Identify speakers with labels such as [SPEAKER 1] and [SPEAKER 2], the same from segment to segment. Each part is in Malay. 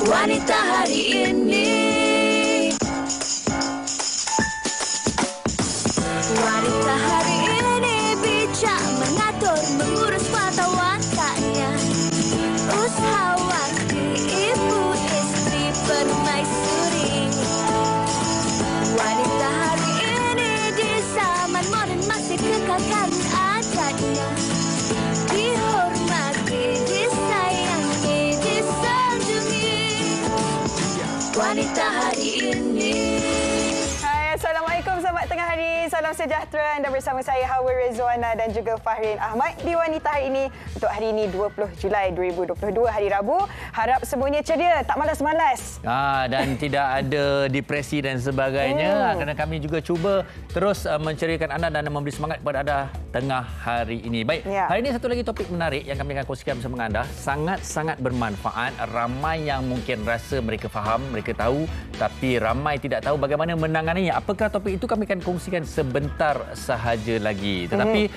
[SPEAKER 1] Wanita hari ini. Wanita hari ini bijak mengatur, mengurus mata wantanya. Usahawati, ibu istri, permaisuri. Wanita hari ini di zaman modern masih kekalkan adatnya. Dihormati, disayangi, disanjungi. Wanita hari ini.
[SPEAKER 2] Hai, Assalamualaikum, selamat tengah hari. Salam sejahtera. Anda bersama saya Hawa Rezwana dan juga Fahrin Ahmad di Wanita hari ini. Untuk hari ini 20 Julai 2022, hari Rabu. Harap semuanya ceria, tak malas-malas.
[SPEAKER 3] Dan tidak ada depresi dan sebagainya. Kerana kami juga cuba terus menceriakan anda dan memberi semangat kepada anda tengah hari ini. Baik, hari ini satu lagi topik menarik yang kami akan kongsikan bersama anda. Sangat-sangat bermanfaat. Ramai yang mungkin rasa mereka faham, mereka tahu, tapi ramai tidak tahu bagaimana menanganinya. Apakah topik itu kami akan kongsikan sebentar sahaja lagi. Tetapi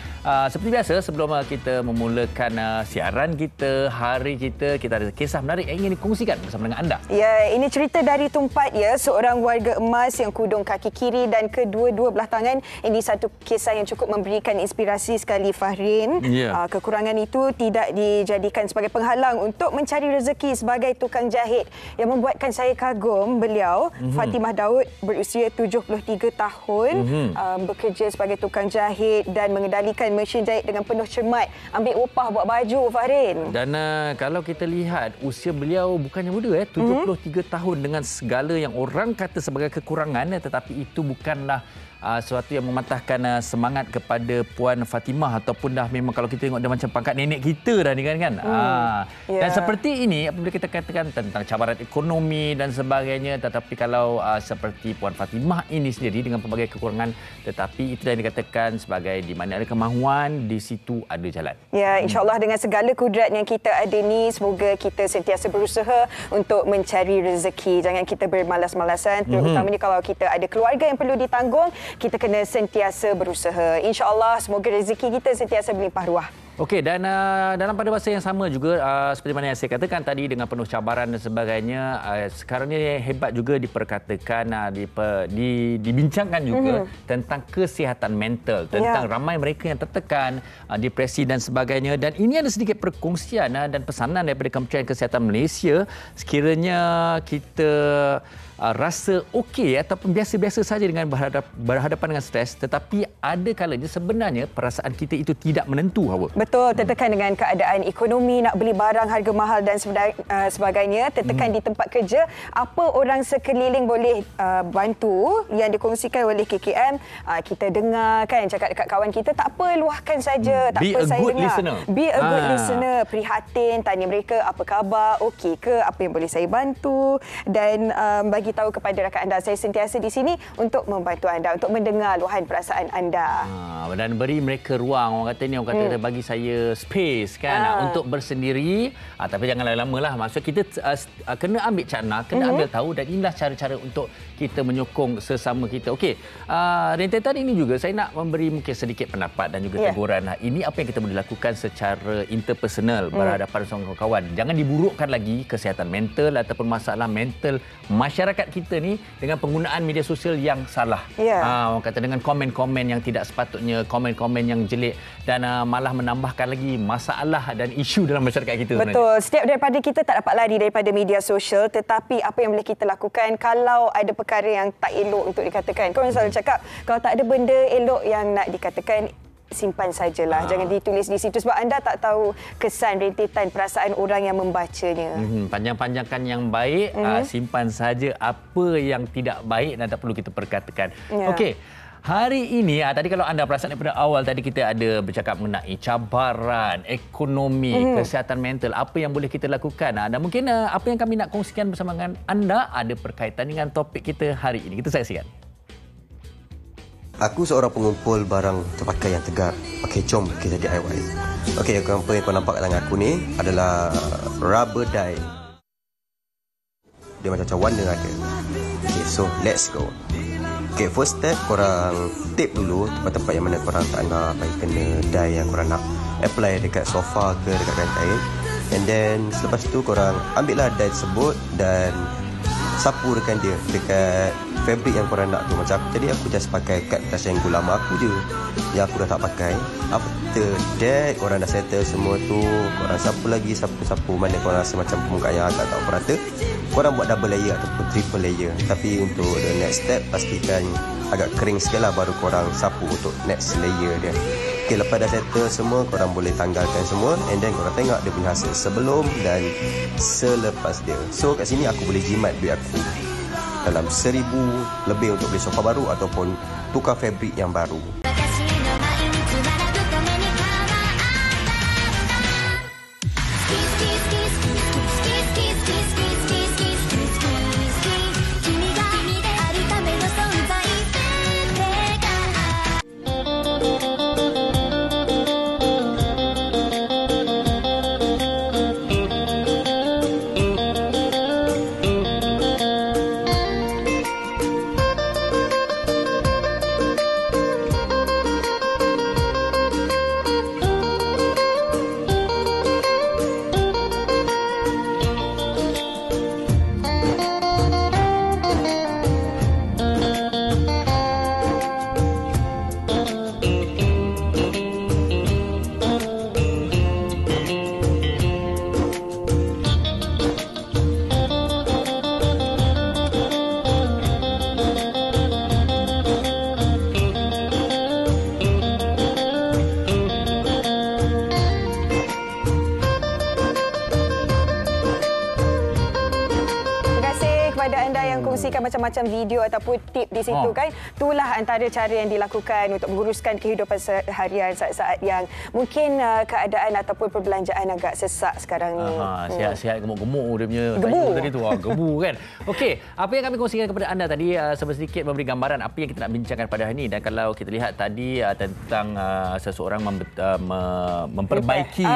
[SPEAKER 3] seperti biasa, sebelum kita memulakan siaran kita, hari kita ada kisah menarik yang ingin dikongsikan bersama dengan anda.
[SPEAKER 2] Ya, ini cerita dari Tumpat ya, seorang warga emas yang kudung kaki kiri dan kedua-dua belah tangan. Ini satu kisah yang cukup memberikan inspirasi sekali, Fahrin. Kekurangan itu tidak dijadikan sebagai penghalang untuk mencari rezeki sebagai tukang jahit. Yang membuatkan saya kagum beliau, Fatimah Daud, berusia 73 tahun, bekerja sebagai tukang jahit dan mengendalikan mesin jahit dengan penuh cermat. Ambil upah buat baju, Fahrin.
[SPEAKER 3] Dan kalau kita lihat usia beliau bukannya muda, 73 tahun, dengan segala yang orang kata sebagai kekurangan, tetapi itu bukanlah sesuatu yang mematahkan semangat kepada Puan Fatimah, ataupun dah memang kalau kita tengok dia macam pangkat nenek kita dah ni kan. Dan seperti ini apabila kita katakan tentang cabaran ekonomi dan sebagainya, tetapi kalau seperti Puan Fatimah ini sendiri dengan pelbagai kekurangan, tetapi itu yang dikatakan sebagai di mana ada kemahuan, di situ ada jalan.
[SPEAKER 2] Ya, insya-Allah dengan segala kudrat yang kita ada ni, semoga kita sentiasa berusaha untuk mencari rezeki. Jangan kita bermalas-malasan, terutamanya kalau kita ada keluarga yang perlu ditanggung. Kita kena sentiasa berusaha. InsyaAllah semoga rezeki kita sentiasa berlimpah ruah.
[SPEAKER 3] Okey, dan dalam pada masa yang sama juga, seperti mana yang saya katakan tadi, dengan penuh cabaran dan sebagainya, sekarang ni hebat juga diperkatakan, dibincangkan juga tentang kesihatan mental, tentang ramai mereka yang tertekan, depresi dan sebagainya. Dan ini ada sedikit perkongsian dan pesanan daripada Kementerian Kesihatan Malaysia. Sekiranya kita rasa okey ataupun biasa-biasa saja dengan berhadapan dengan stres, tetapi ada kalanya sebenarnya perasaan kita itu tidak menentu, Hawa.
[SPEAKER 2] Betul, tertekan dengan keadaan ekonomi, nak beli barang harga mahal dan sebagainya, tertekan di tempat kerja. Apa orang sekeliling boleh bantu yang dikongsikan oleh KKM, kita dengar kan, cakap dekat kawan kita, tak apa, luahkan saja, tak apa, saya dengar.
[SPEAKER 3] Listener.
[SPEAKER 2] Be a good listener, prihatin, tanya mereka apa khabar, okey ke, apa yang boleh saya bantu, dan bagi tahu kepada rakan anda, saya sentiasa di sini untuk membantu anda, untuk mendengar luahan perasaan anda.
[SPEAKER 3] Dan beri mereka ruang. Orang kata bagi saya space kan, untuk bersendiri, tapi jangan lama-lama lah. Maksud kita kena ambil cakna, kena ambil tahu, dan inilah cara-cara untuk kita menyokong sesama kita. Okey, rentetan ini juga saya nak memberi mungkin sedikit pendapat dan juga teguran. Ini apa yang kita boleh lakukan secara interpersonal berhadapan dengan kawan. Jangan diburukkan lagi kesihatan mental ataupun masalah mental masyarakat kita ni dengan penggunaan media sosial yang salah. Orang kata dengan komen-komen yang tidak sepatutnya, komen-komen yang jelek, dan malah menambahkan lagi masalah dan isu dalam masyarakat kita.
[SPEAKER 2] Betul. Setiap daripada kita tak dapat lari daripada media sosial, tetapi apa yang boleh kita lakukan kalau ada perkara yang tak elok untuk dikatakan. Kau selalu cakap, kalau tak ada benda elok yang nak dikatakan, simpan sajalah. Jangan ditulis di situ, sebab anda tak tahu kesan, rentetan perasaan orang yang membacanya.
[SPEAKER 3] Panjang-panjangkan yang baik, simpan saja apa yang tidak baik dan tak perlu kita perkatakan. Okey. Hari ini, tadi kalau anda perasan daripada awal tadi kita ada bercakap mengenai cabaran ekonomi, kesihatan mental, apa yang boleh kita lakukan. Dan mungkin apa yang kami nak kongsikan bersama dengan anda ada berkaitan dengan topik kita hari ini. Kita saksikan.
[SPEAKER 4] Aku seorang pengumpul barang terpakai yang tegar. Okey, jom kita DIY. Okey, apa yang kau nampak kat tangan aku ni adalah rubber dye. Dia macam warna ada. Okey, so let's go. Okey, first step, korang tape dulu tempat-tempat yang mana korang tak nak bagi kena dye yang korang nak apply dekat sofa ke dekat rantai. And then selepas tu korang ambillah dye tersebut dan sapu rekan dia dekat fabric yang korang nak tu. Macam aku tadi, aku just pakai kat bekas angle lama aku je yang aku dah tak pakai. After that, korang dah settle semua tu, korang sapu lagi, sapu-sapu mana korang rasa macam permukaan yang agak tak merata, korang buat double layer ataupun triple layer. Tapi untuk the next step, pastikan agak kering sikit lah baru korang sapu untuk next layer dia. Okay, lepas dah settle semua, korang boleh tanggalkan semua and then korang tengok dia punya hasil sebelum dan selepas dia. So kat sini aku boleh jimat duit aku dalam 1,000 lebih untuk beli sofa baru ataupun tukar fabric yang baru.
[SPEAKER 2] kongsikan macam-macam video ataupun tip di situ kan. Itulah antara cara yang dilakukan untuk menguruskan kehidupan seharian saat-saat yang mungkin keadaan ataupun perbelanjaan agak sesak sekarang ni.
[SPEAKER 3] Sihat-sihat gemuk-gemuk dia punya
[SPEAKER 2] gebu
[SPEAKER 3] tadi tu. Gebu kan. Okey, apa yang kami kongsikan kepada anda tadi sedikit memberi gambaran apa yang kita nak bincangkan pada hari ini. Dan kalau kita lihat tadi tentang seseorang memperbaiki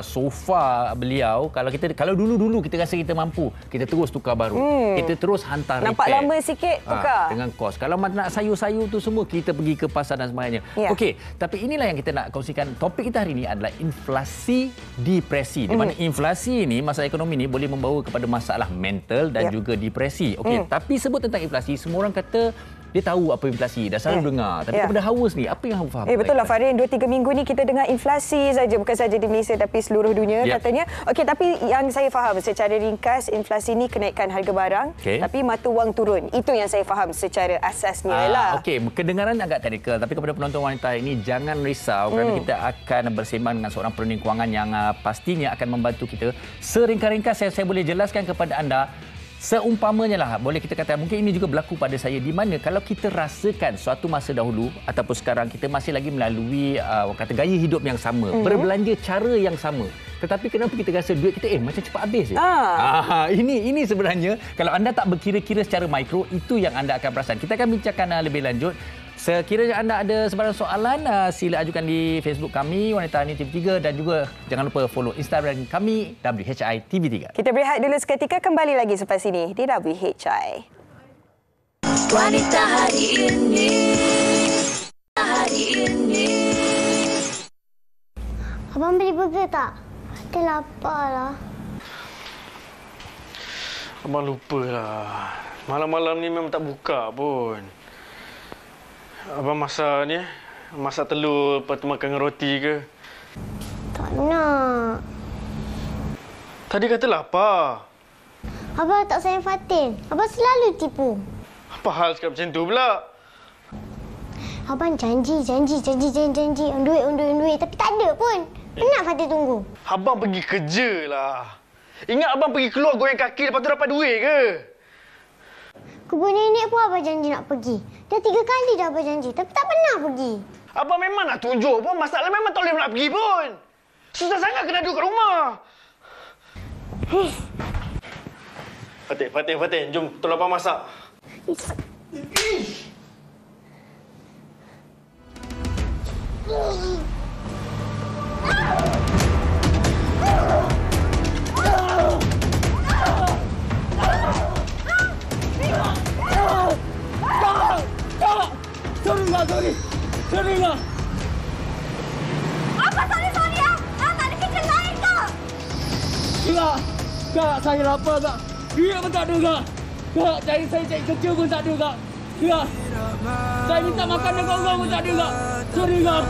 [SPEAKER 3] sofa beliau, kalau dulu-dulu kita rasa kita mampu, kita terus tukar baru. Kita terus hantar
[SPEAKER 2] nampak
[SPEAKER 3] repair.
[SPEAKER 2] Lama sikit tukar.
[SPEAKER 3] Dengan kos. Kalau nak sayur-sayur tu semua, kita pergi ke pasar dan sebagainya. Okey, tapi inilah yang kita nak kongsikan. Topik kita hari ini adalah inflasi depresi. Di mana inflasi ini, masalah ekonomi ini boleh membawa kepada masalah mental dan juga depresi. Okey, tapi sebut tentang inflasi, semua orang kata dia tahu apa inflasi, dah selalu dengar. Tapi kepada Hawa ni, apa yang Hawa faham?
[SPEAKER 2] Betul lah Farin, 2-3 minggu ni kita dengar inflasi saja, bukan saja di Malaysia tapi seluruh dunia katanya. Okey, tapi yang saya faham secara ringkas, inflasi ni kenaikan harga barang, tapi mata wang turun. Itu yang saya faham secara asasnya lah. Okey,
[SPEAKER 3] kedengaran agak teknikal, tapi kepada penonton wanita ini jangan risau kerana kita akan bersembang dengan seorang penerangan kewangan yang pastinya akan membantu kita. Seringkas-ringkas saya boleh jelaskan kepada anda. Seumpamanya lah, boleh kita kata mungkin ini juga berlaku pada saya, di mana kalau kita rasakan suatu masa dahulu ataupun sekarang kita masih lagi melalui kata gaya hidup yang sama, berbelanja cara yang sama. Tetapi kenapa kita rasa duit kita macam cepat habis je? Ini sebenarnya kalau anda tak berkira-kira secara mikro, itu yang anda akan perasan. Kita akan bincangkan lebih lanjut. Sekiranya anda ada sebarang soalan, sila ajukan di Facebook kami, Wanita Hani TV3, dan juga jangan lupa follow Instagram kami, WHI TV3.
[SPEAKER 2] Kita berehat dulu seketika, kembali lagi selepas ini di WHI.
[SPEAKER 1] Wanita hari ini.
[SPEAKER 5] Abang beli burger tak? Kita lapar lah.
[SPEAKER 6] Abang lupalah. Malam-malam ni memang tak buka pun. Abang masak ni, masak telur lepas tu makan dengan roti ke?
[SPEAKER 5] Tak nak.
[SPEAKER 6] Tadi kata lapar.
[SPEAKER 5] Abang tak sayang Fatin. Abang selalu tipu.
[SPEAKER 6] Apa hal cakap macam tu pula?
[SPEAKER 5] Abang janji. On duit. Tapi tak ada pun. Penat Fatin tunggu.
[SPEAKER 6] Abang pergi kerja lah. Ingat abang pergi keluar goyang kaki lepas tu dapat duit ke?
[SPEAKER 5] Kebun nenek pun abang janji nak pergi. Dah 3 kali dah abang janji. Tapi tak pernah pergi.
[SPEAKER 6] Abang memang nak tunjuk pun. Masalah memang tak boleh nak pergi pun. Susah sangat kena duduk kat rumah. Fatin. Jom tolong abang masak. Sorry lah.
[SPEAKER 1] Apa sorry ah? Tak ada kerja lain ke?
[SPEAKER 7] Kak, saya lapar kak. Duit pun tak ada kak. Kak, saya cari kerja pun tak ada kak. Kak, saya minta makan dengan orang pun tak ada kak. Sorry kak.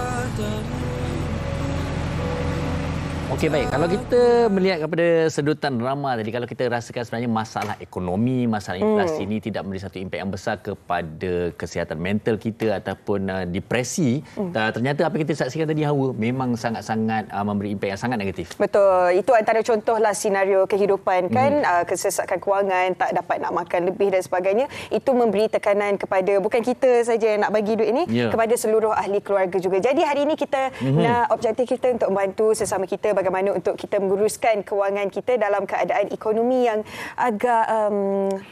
[SPEAKER 3] Okey, baik. Kalau kita melihat kepada sedutan Rama tadi, kalau kita rasakan sebenarnya masalah ekonomi, masalah inflasi ini tidak memberi satu impak yang besar kepada kesihatan mental kita ataupun depresi. Ternyata apa kita saksikan tadi, Hawa, memang sangat-sangat memberi impak yang sangat negatif.
[SPEAKER 2] Betul. Itu antara contohlah senario kehidupan kan, kesesakan kewangan, tak dapat nak makan lebih dan sebagainya. Itu memberi tekanan kepada bukan kita saja yang nak bagi duit ini, kepada seluruh ahli keluarga juga. Jadi hari ini kita nak objektif kita untuk membantu sesama kita bagaimana untuk kita menguruskan kewangan kita dalam keadaan ekonomi yang agak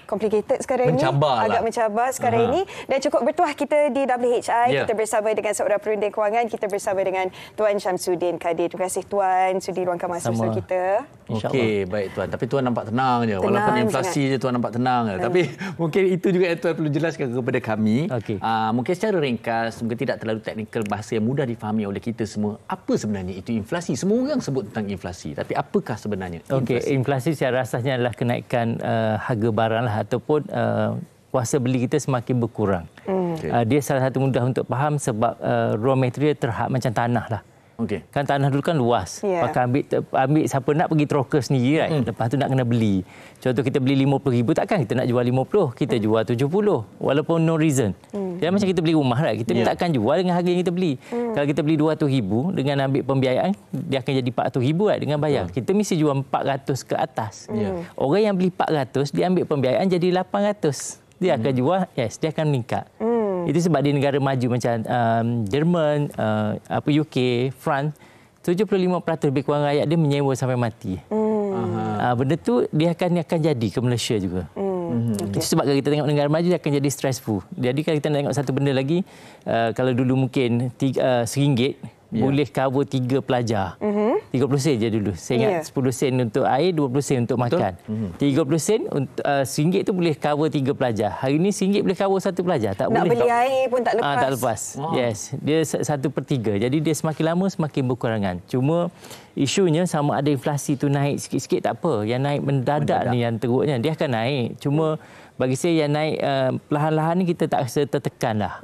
[SPEAKER 2] complicated sekarang ini. Agak mencabar sekarang ini. Dan cukup bertuah kita di WHI. Kita bersama dengan seorang perunding kewangan. Kita bersama dengan Tuan Syamsuddin Kadir. Terima kasih Tuan sudi luangkan masa bersama kita.
[SPEAKER 3] Okey, baik Tuan. Tapi Tuan nampak tenang je. Walaupun inflasi je Tuan nampak tenang je. Tapi mungkin itu juga yang Tuan perlu jelaskan kepada kami. Mungkin secara ringkas, mungkin tidak terlalu teknikal, bahasa yang mudah difahami oleh kita semua. Apa sebenarnya itu inflasi? Semua orang sebut tentang inflasi, tapi apakah sebenarnya
[SPEAKER 7] inflasi secara rasanya adalah kenaikan harga barang lah, ataupun kuasa beli kita semakin berkurang. Dia salah satu mudah untuk faham sebab raw material terhad macam tanah lah. Kan tanah dulu kan luas. Pakai ambil siapa nak pergi troker sendiri right? Lepas tu nak kena beli. Contoh kita beli 50,000, takkan kita nak jual 50, kita jual 70 walaupun no reason. Dia macam kita beli rumah right? Kita takkan jual dengan harga yang kita beli. Kalau kita beli 200,000 dengan ambil pembiayaan, dia akan jadi 400,000 right? Dengan bayar. Kita mesti jual 400 ke atas. Orang yang beli 400, dia ambil pembiayaan jadi 800. Dia akan jual, dia akan meningkat. Itu sebab di negara maju macam Jerman, UK, France, 75% lebih kurang rakyat dia menyewa sampai mati. Benda tu dia akan jadi ke Malaysia juga. Itu sebab kalau kita tengok negara maju dia akan jadi stressful. Jadi kalau kita nak tengok satu benda lagi, kalau dulu mungkin RM1 boleh cover 3 pelajar. 30 sen je dulu. Saya ingat 10 sen untuk air, 20 sen untuk makan. 30 sen untuk RM1 tu boleh cover 3 pelajar. Hari ni RM1 boleh cover 1 pelajar. Tak
[SPEAKER 2] nak
[SPEAKER 7] boleh.
[SPEAKER 2] Nak beli air pun tak lepas.
[SPEAKER 7] Tak lepas. Yes. Dia 1/3. Jadi dia semakin lama semakin berkurangan. Cuma isunya sama ada inflasi tu naik sikit-sikit tak apa. Yang naik mendadak ni yang teruknya. Dia akan naik. Cuma bagi saya yang naik perlahan-lahan ni kita tak rasa tertekan lah.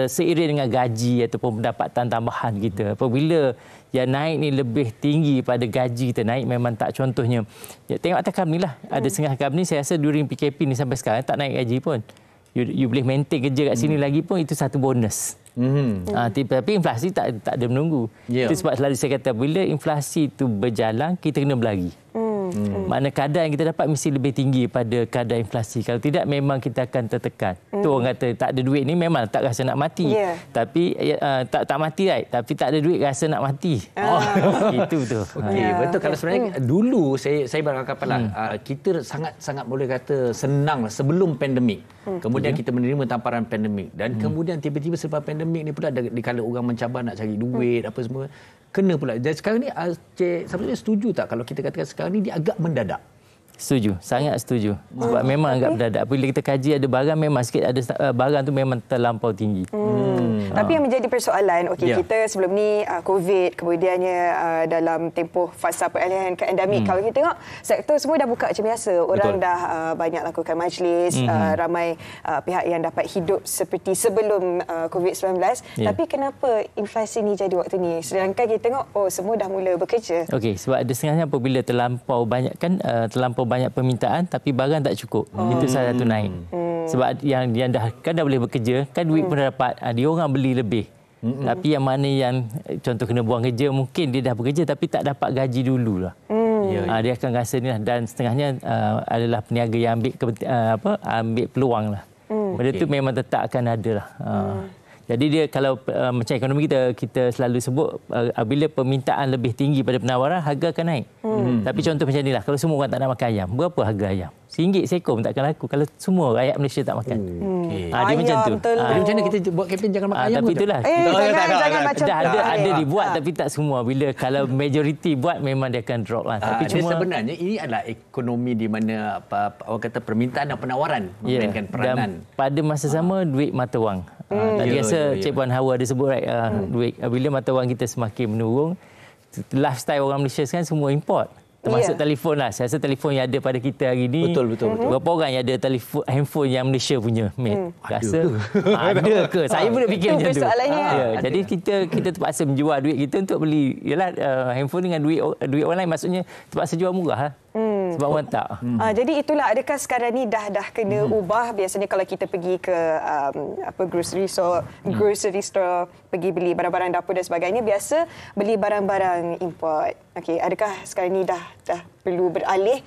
[SPEAKER 7] Seiring dengan gaji ataupun pendapatan tambahan kita. Apabila yang naik ni lebih tinggi pada gaji kita naik, memang tak, contohnya tengok atas kami lah, ada setengah kami saya rasa during PKP ni sampai sekarang tak naik gaji pun. You boleh maintain kerja kat sini lagi pun, itu satu bonus. Tapi inflasi tak ada menunggu. Itu sebab selalu saya kata bila inflasi itu berjalan, kita kena berlari. Makna kadar yang kita dapat mesti lebih tinggi pada kadar inflasi. Kalau tidak memang kita akan tertekan. Tu orang kata tak ada duit ni memang tak rasa nak mati. Tapi tak mati right? Tapi tak ada duit rasa nak mati. Itu tu.
[SPEAKER 3] Betul. Kalau sebenarnya dulu saya beranggapan lah, kita sangat boleh kata senang lah sebelum pandemik. Kemudian kita menerima tamparan pandemik dan kemudian tiba-tiba selepas pandemik ni pula dikala orang mencabar nak cari duit apa semua, kena pula. Dan sekarang ni Cik Syamsuddin setuju tak kalau kita katakan sekarang ni dia agak mendadak?
[SPEAKER 7] Setuju, sangat setuju. Sebab memang agak mendadak. Bila kita kaji ada barang, memang sikit ada barang tu memang terlampau tinggi.
[SPEAKER 2] Tapi yang menjadi persoalan, kita sebelum ni COVID, kemudiannya dalam tempoh fasa peralihan ke endemik, kalau kita tengok sektor semua dah buka macam biasa. Orang dah banyak lakukan majlis, ramai pihak yang dapat hidup seperti sebelum COVID-19. Tapi kenapa inflasi ni jadi waktu ni? Sedangkan kita tengok, semua dah mula bekerja.
[SPEAKER 7] Sebab ada setengahnya apabila terlampau banyak banyak permintaan tapi barang tak cukup. Itu salah satu naik. Sebab yang dah boleh bekerja, kan duit pun dah dapat. Dia orang beli lebih. Tapi yang mana yang contoh kena buang kerja, mungkin dia dah bekerja tapi tak dapat gaji dululah. Dia akan rasa ni lah. Dan setengahnya adalah peniaga yang ambil peluang lah. Benda tu memang tetap akan ada lah. Jadi dia kalau macam ekonomi kita selalu sebut bila permintaan lebih tinggi pada penawaran, harga akan naik. Tapi contoh macam inilah, kalau semua orang tak nak makan ayam, berapa harga ayam? RM1 seekor pun takkan laku kalau semua rakyat Malaysia tak makan. Dia macam tu.
[SPEAKER 3] Jadi macam mana kita buat kempen jangan makan ayam?
[SPEAKER 7] Tapi itulah.
[SPEAKER 2] Jangan macam
[SPEAKER 7] ada dibuat tapi tak semua. Bila kalau majoriti buat memang dia akan drop lah. Tapi cuma
[SPEAKER 3] sebenarnya ini adalah ekonomi di mana orang kata permintaan dan penawaran memainkan peranan.
[SPEAKER 7] Dan pada masa sama duit mata wang. Tadi rasa Cik Puan Hawa ada sebut right, duit bila mata wang kita semakin menurun, lifestyle orang Malaysia sekarang semua import. Termasuk telefon lah. Saya rasa telefon yang ada pada kita hari ni.
[SPEAKER 3] Betul.
[SPEAKER 7] Berapa orang yang ada telefon, handphone yang Malaysia punya, Mat? Rasa ada ke? Saya pun fikir macam tu.
[SPEAKER 2] Persoalannya.
[SPEAKER 7] Jadi kita terpaksa menjual duit kita untuk beli handphone dengan duit online, maksudnya terpaksa jual murah lah. Sebab orang tak.
[SPEAKER 2] Jadi itulah, adakah sekarang ni dah kena ubah? Biasanya kalau kita pergi ke grocery store, pergi beli barang-barang dapur dan sebagainya, biasa beli barang-barang import. Okey, adakah sekarang ni dah perlu beralih?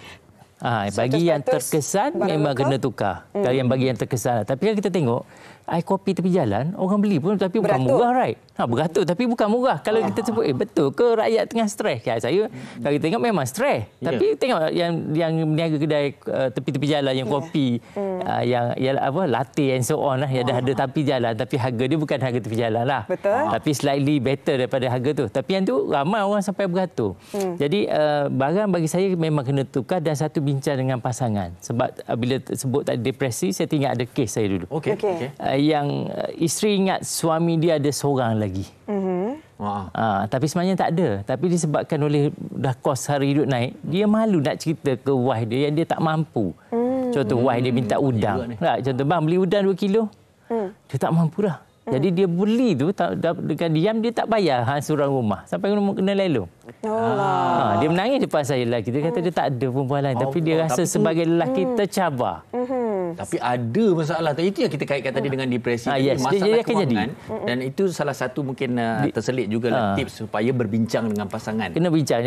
[SPEAKER 7] Bagi yang terkesan memang kena tukar. Kalau yang bagi yang terkesan. Tapi kan kita tengok air kopi tepi jalan, orang beli pun tapi bukan murah, right? Beratur tapi bukan murah. Kalau kita sebut, betul ke rakyat tengah stres? Saya kalau kita tengok memang stres. Tapi tengok yang meniaga kedai tepi-tepi jalan yang kopi, yang latte and so on lah, yang dah ada tepi jalan, tapi harga dia bukan harga tepi jalan lah.
[SPEAKER 2] Betul.
[SPEAKER 7] Tapi slightly better daripada harga tu. Tapi yang tu ramai orang sampai beratur. Jadi barang bagi saya memang kena tukar, dan satu bincang dengan pasangan. Sebab bila sebut tadi depresi, saya teringat ada kes saya dulu.
[SPEAKER 3] Okey.
[SPEAKER 7] Yang isteri ingat suami dia ada seorang lagi. Tapi sebenarnya tak ada. Tapi disebabkan oleh dah kos hari hidup naik, dia malu nak cerita ke wife dia yang dia tak mampu. Contoh wife dia minta udang. Contoh, bang beli udang 2 kilo. Dia tak mampu dah. Jadi dia beli tu dengan diam, dia tak bayar angsuran rumah sampai kena lelong. Dia menangis depan saya lelaki. Dia kata dia tak ada perempuan lain, tapi dia rasa sebagai lelaki tercabar.
[SPEAKER 3] Tapi ada masalah. Itu yang kita kaitkan tadi dengan depresi. Masalah
[SPEAKER 7] dia
[SPEAKER 3] kewangan. Dan itu salah satu mungkin terselit juga tips supaya berbincang dengan pasangan.
[SPEAKER 7] Kena bincang.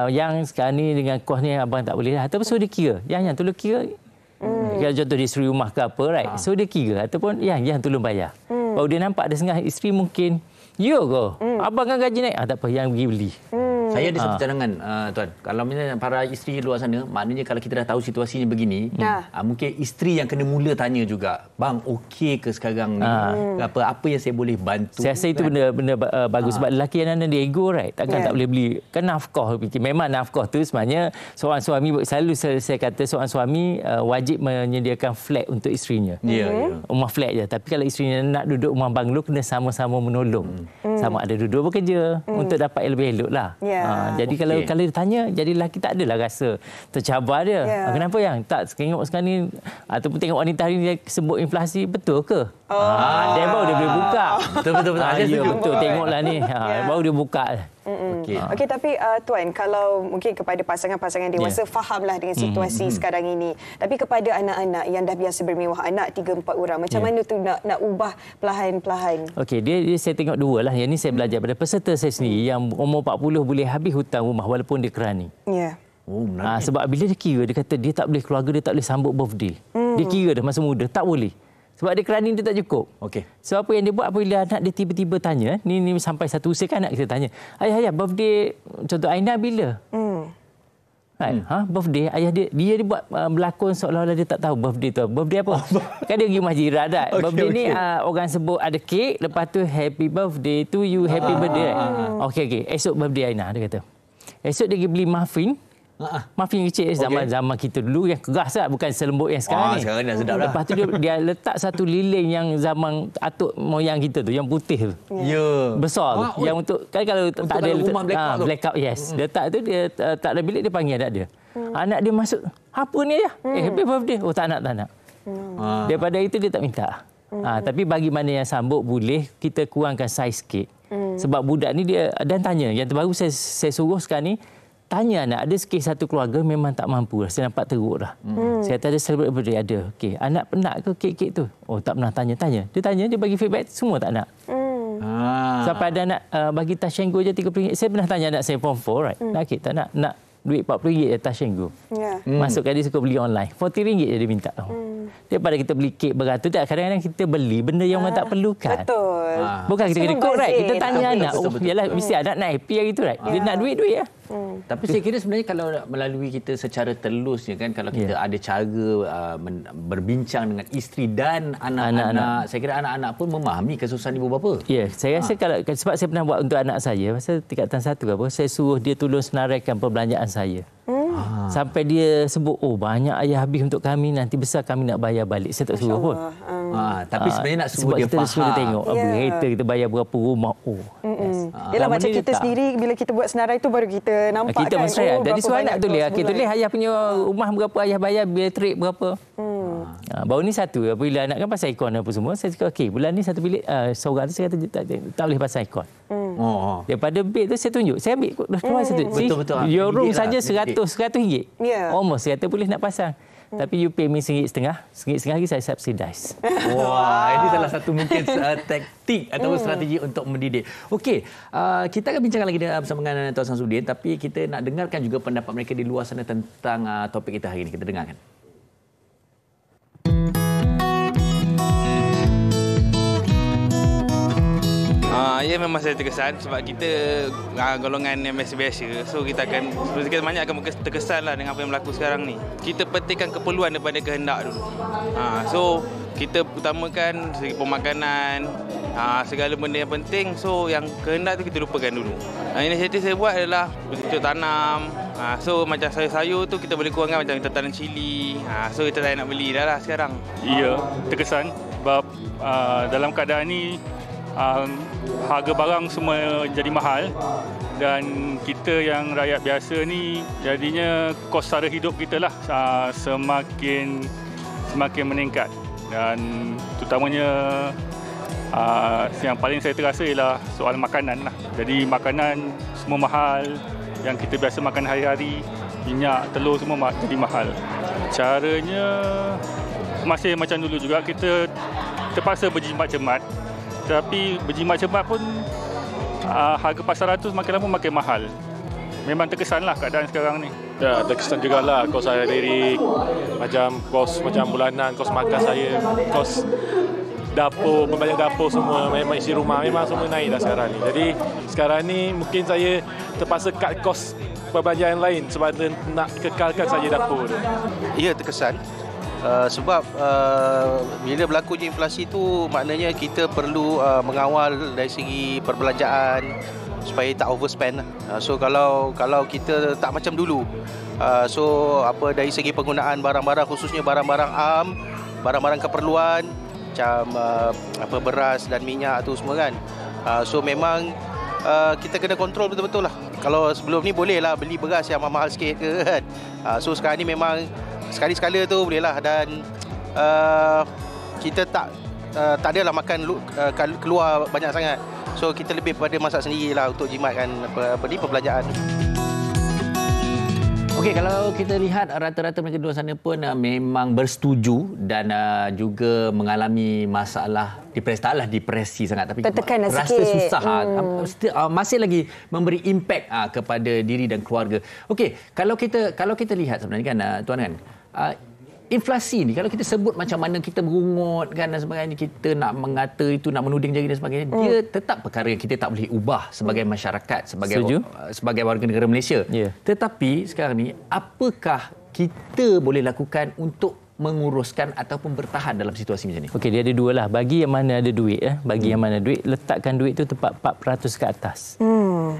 [SPEAKER 7] Yang sekarang ni dengan kos ni abang tak boleh lah. Ataupun suruh dia kira. Yang tolong kira. Kalau contoh dia suri rumah ke apa, right? So dia kira. Ataupun yang tolong bayar. Baru dia nampak ada setengah isteri mungkin, ya ke? Abang kan gaji naik? Tak apa, yang pergi beli.
[SPEAKER 3] Saya ada satu cadangan, Tuan. Kalau misalnya para isteri luar sana, maknanya kalau kita dah tahu situasinya begini, mungkin isteri yang kena mula tanya juga, bang, okey ke sekarang ni? Apa yang saya boleh bantu?
[SPEAKER 7] Saya rasa itu benda bagus. Sebab lelaki yang ada ego, right? Takkan tak boleh beli. Kan nafkah. Memang nafkah tu sebenarnya seorang suami, selalu saya kata seorang suami wajib menyediakan flat untuk isterinya. Rumah flat je. Tapi kalau isterinya nak duduk rumah banglo, kena sama-sama menolong. Sama ada duduk bekerja untuk dapat yang lebih elok lah. Jadi kalau ditanya, jadi lelaki tak adalah rasa tercabar dia. Kenapa yang? Tak, tengok sekarang ni, ataupun tengok wanita hari ni sebut inflasi, betul ke? Dia baru dia boleh buka.
[SPEAKER 3] Betul.
[SPEAKER 7] Betul, tengoklah ni. Baru dia buka.
[SPEAKER 2] Okey, tapi Tuan, kalau mungkin kepada pasangan-pasangan dewasa fahamlah dengan situasi sekarang ini. Tapi kepada anak-anak yang dah biasa bermewah, anak 3-4 orang, macam mana tu nak ubah perlahan-lahan?
[SPEAKER 7] Okey, dia saya tengok dua lah. Yang ni saya belajar pada peserta saya sendiri yang umur 40 boleh habis hutang rumah walaupun dia kerani. Sebab bila dia kira, dia kata dia tak boleh keluarga, dia tak boleh sambut birthday. Dia kira dah masa muda, tak boleh. Sebab dia kerani dia tak cukup. So apa yang dia buat apabila anak dia tiba-tiba tanya, ni sampai satu usia kan anak kita tanya, ayah birthday contoh Aina bila? Birthday ayah dia buat berlakon seolah-olah dia tak tahu birthday tu. Birthday apa? Kan dia pergi masjid dah. Birthday ni orang sebut ada kek, lepas tu happy birthday to you, happy birthday. Okey. Esok birthday Aina, dia kata. Esok dia pergi beli muffin. Muffin kecil zaman kita dulu yang keras lah, bukan selembut yang sekarang ni.
[SPEAKER 3] Sekarang dah sedap dah.
[SPEAKER 7] Lepas tu dia letak satu lilin yang zaman atuk moyang kita tu, yang putih tu. Besar tu. Yang untuk kan kalau tak ada
[SPEAKER 3] rumah
[SPEAKER 7] blackout, yes. Letak tu dia tak ada bilik, dia panggil anak dia. Anak dia masuk, apa ni ya? Happy birthday. Oh tak nak. Daripada itu dia tak minta. Tapi bagi mana yang sambut boleh kita kurangkan saiz sikit. Sebab budak ni dia dan tanya, yang terbaru saya suruh sekarang ni, tanya anak, ada sikit satu keluarga memang tak mampu dah. Saya nampak teruk dah. Saya kata ada celebrate birthday, ada. Okey, anak nak ke kek-kek tu? Oh, tak pernah tanya. Dia tanya, dia bagi feedback, semua tak nak. Sampai ada anak bagi tas Shenggo je RM30. Saya pernah tanya anak saya form 4, right? Nak kek tak nak? Nak duit RM40 je tas Shenggo. Masukkan dia suka beli online. RM40 je dia minta. Daripada kita beli kek beratus, kadang-kadang kita beli benda yang orang tak perlukan.
[SPEAKER 2] Betul.
[SPEAKER 7] Bukan kita kena kod, right? Kita tanya anak. Yalah, mesti anak nak happy hari tu, right? Dia nak duit lah.
[SPEAKER 3] Tapi saya kira sebenarnya kalau melalui kita secara telusnya kan, kalau kita ada cara berbincang dengan isteri dan anak-anak, saya kira anak-anak pun memahami kesusahan ibu bapa.
[SPEAKER 7] Saya rasa kalau sebab saya pernah buat untuk anak saya masa tingkatan 1 ke apa, saya suruh dia tolong senaraikan perbelanjaan saya. Sampai dia sebut, banyak ayah habis untuk kami, nanti besar kami nak bayar balik. Saya tak suruh pun.
[SPEAKER 3] Tapi sebenarnya nak suruh dia
[SPEAKER 7] kita
[SPEAKER 3] faham.
[SPEAKER 7] suruh tengok kereta kita bayar berapa rumah.
[SPEAKER 2] Yalah, macam kita sendiri bila kita buat senarai tu baru kita nampak
[SPEAKER 7] kita
[SPEAKER 2] kan.
[SPEAKER 7] mesra. Jadi soal nak tulis.
[SPEAKER 2] Kita
[SPEAKER 7] Tulis ayah punya rumah berapa, ayah bayar bill trip berapa. Baru ni satu. Bila nak kan pasal ikon apa semua, saya cakap okey, bulan ni satu bilik seorang tu saya kata tak boleh pasal ikon. Daripada bil tu saya tunjuk. Saya ambil keluar satu.
[SPEAKER 3] Betul-betul.
[SPEAKER 7] Your room saja RM100.
[SPEAKER 2] Ya.
[SPEAKER 7] Almost saya kata boleh nak pasang. Tapi you pay me RM1.50. RM1.50 lagi saya subsidize.
[SPEAKER 3] Wah, ini salah satu mungkin taktik ataupun strategi untuk mendidik. Okey, kita akan bincangkan lagi bersama dengan Tuan Samsudin, tapi kita nak dengarkan juga pendapat mereka di luar sana tentang topik kita hari ini. Kita dengarkan.
[SPEAKER 8] Ya, memang saya terkesan sebab kita golongan yang biasa-biasa. So kita akan sedikit banyak akan terkesan lah dengan apa yang berlaku sekarang ni. Kita pentingkan keperluan daripada kehendak dulu. So kita utamakan segi pemakanan, segala benda yang penting. So yang kehendak tu kita lupakan dulu. Inisiatif saya buat adalah bercocok tanam. So macam sayur-sayur tu kita boleh kurangkan, macam kita tanam cili. So kita tak nak beli dah lah sekarang.
[SPEAKER 9] Ya, terkesan sebab dalam keadaan ni harga barang semua jadi mahal dan kita yang rakyat biasa ni jadinya kos sara hidup kita lah semakin meningkat, dan terutamanya yang paling saya terasa ialah soal makanan lah. Jadi makanan semua mahal, yang kita biasa makan hari-hari, minyak, telur semua jadi mahal. Caranya masih macam dulu juga, kita terpaksa berjimat cermat. Tapi berjimat cermat pun harga pasaran tu makin lama makin mahal. Memang terkesanlah keadaan sekarang ni.
[SPEAKER 10] Ya, terkesan jugalah kos saya lirik, macam kos macam bulanan, kos makan saya, kos dapur, pembayar dapur semua, memang isi rumah memang semua naik dah sekarang ni. Jadi sekarang ni mungkin saya terpaksa cut kos perbelanjaan lain sebab nak kekalkan saja dapur.
[SPEAKER 11] Ya, terkesan. Sebab bila berlakunya inflasi tu maknanya kita perlu mengawal dari segi perbelanjaan supaya tak overspend lah. So kalau kita tak macam dulu, dari segi penggunaan barang-barang, khususnya barang-barang am, barang-barang keperluan macam beras dan minyak tu semua kan. So memang kita kena kontrol betul-betul lah. Kalau sebelum ni boleh lah beli beras yang mahal sikit ke kan. So sekarang ni memang sekali-sekala tu bolehlah, dan kita tak adalah makan keluar banyak sangat. So kita lebih pada masak sendirilah untuk jimatkan perbelanjaan.
[SPEAKER 3] Okey, kalau kita lihat rata-rata mereka di luar sana pun memang bersetuju dan juga mengalami masalah depresi sangat, tapi rasa sikit. Susah masih lagi memberi impak kepada diri dan keluarga. Okey, kalau kita lihat sebenarnya kan tuan kan, inflasi ni kalau kita sebut macam mana kita berungut kan dan sebagainya, kita nak mengata itu, nak menuding jari dan sebagainya, dia tetap perkara yang kita tak boleh ubah sebagai masyarakat, sebagai warga negara Malaysia. Tetapi sekarang ni, apakah kita boleh lakukan untuk menguruskan ataupun bertahan dalam situasi macam ni?
[SPEAKER 7] Okey, dia ada dua lah. Bagi yang mana ada duit, bagi yang mana duit, letakkan duit tu tempat 4% ke atas.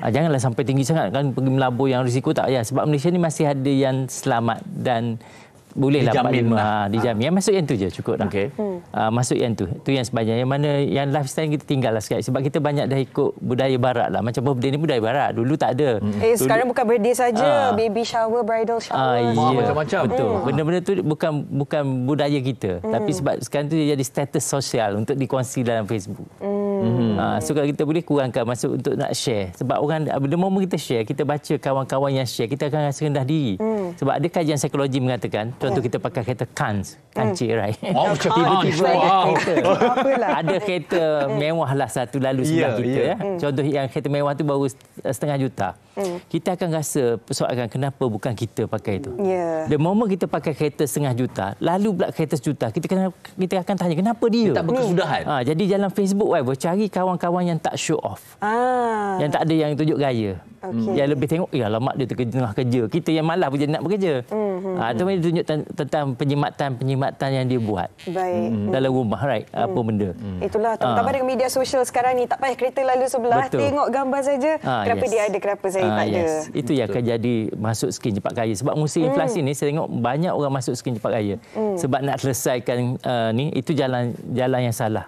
[SPEAKER 7] Janganlah sampai tinggi sangat kan, pergi melabur yang risiko tak payah. Sebab Malaysia ni masih ada yang selamat dan bolehlah 45 dijamin. Yang masuk yang tu je cukup dah. Okay. Masuk yang tu. Tu yang sebanyak. Yang mana yang lifestyle kita tinggal lah sekali. Sebab kita banyak dah ikut budaya barat lah. Macam birthday ni budaya barat. Dulu tak ada. Dulu,
[SPEAKER 2] sekarang bukan birthday saja. Baby shower, bridal shower.
[SPEAKER 3] Macam-macam.
[SPEAKER 7] Betul. Benda-benda tu bukan budaya kita. Tapi sebab sekarang tu dia jadi status sosial untuk dikongsi dalam Facebook. So kalau kita boleh kurangkan masuk untuk nak share. Sebab orang, bila moment kita share, kita baca kawan-kawan yang share, kita akan rasa rendah diri. Sebab ada kajian psikologi mengatakan, contoh kita pakai kereta kancik, right? Tiba-tiba ada kereta mewah lah satu lalu sebelah kita. Contoh yang kereta mewah tu baru RM500,000. Kita akan rasa persoalan kenapa bukan kita pakai itu. The moment kita pakai kereta RM500,000, lalu pula kereta RM1,000,000, kita akan tanya kenapa dia?
[SPEAKER 3] Tak berkesudahan.
[SPEAKER 7] Jadi dalam Facebook, cari kawan-kawan yang tak show off. Yang tak ada yang tunjuk gaya. Yang lebih tengok, alamak dia tengah kerja. Kita yang malas pun jadi nak bekerja. Itu tunjuk tentang penyematan yang dia buat.
[SPEAKER 2] Baik.
[SPEAKER 7] Dalam rumah, right? Apa benda.
[SPEAKER 2] Itulah, tambah dengan media sosial sekarang ni, tak payah kereta lalu sebelah, tengok gambar saja. Kenapa dia ada, kenapa saya tak ada.
[SPEAKER 7] Itu yang akan jadi masuk skim cepat kaya. Sebab musim inflasi ni, saya tengok banyak orang masuk skim cepat kaya. Sebab nak selesaikan ni, itu jalan yang salah.